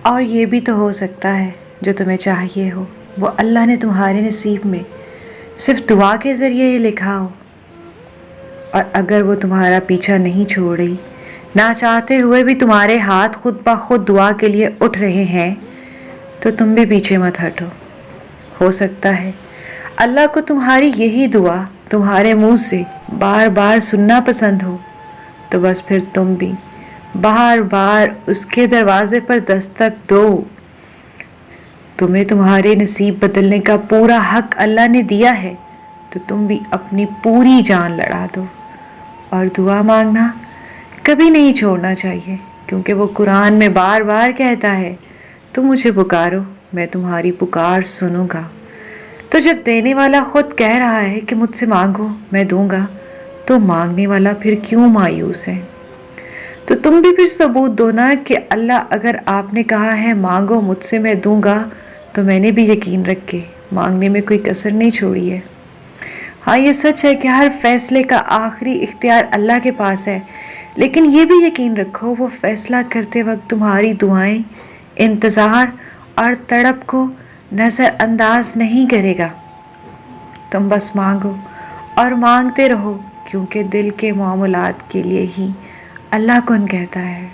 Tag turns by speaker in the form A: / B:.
A: اور یہ بھی تو ہو سکتا ہے جو تمہیں چاہیے ہو وہ اللہ نے تمہارے نصیب میں صرف دعا کے ذریعے ہی لکھا ہو، اور اگر وہ تمہارا پیچھا نہیں چھوڑ رہی، نہ چاہتے ہوئے بھی تمہارے ہاتھ خود بخود دعا کے لیے اٹھ رہے ہیں، تو تم بھی پیچھے مت ہٹو۔ ہو سکتا ہے اللہ کو تمہاری یہی دعا تمہارے منہ سے بار بار سننا پسند ہو، تو بس پھر تم بھی بار بار اس کے دروازے پر دستک دو۔ تمہیں تمہارے نصیب بدلنے کا پورا حق اللہ نے دیا ہے، تو تم بھی اپنی پوری جان لڑا دو، اور دعا مانگنا کبھی نہیں چھوڑنا چاہیے، کیونکہ وہ قرآن میں بار بار کہتا ہے، تم مجھے پکارو میں تمہاری پکار سنوں گا۔ تو جب دینے والا خود کہہ رہا ہے کہ مجھ سے مانگو میں دوں گا، تو مانگنے والا پھر کیوں مایوس ہے؟ تو تم بھی پھر ثبوت دو نا کہ اللہ اگر آپ نے کہا ہے مانگو مجھ سے میں دوں گا، تو میں نے بھی یقین رکھ کے مانگنے میں کوئی کسر نہیں چھوڑی ہے۔ ہاں یہ سچ ہے کہ ہر فیصلے کا آخری اختیار اللہ کے پاس ہے، لیکن یہ بھی یقین رکھو وہ فیصلہ کرتے وقت تمہاری دعائیں، انتظار اور تڑپ کو نظر انداز نہیں کرے گا۔ تم بس مانگو اور مانگتے رہو، کیونکہ دل کے معاملات کے لیے ہی اللہ کن کہتا ہے۔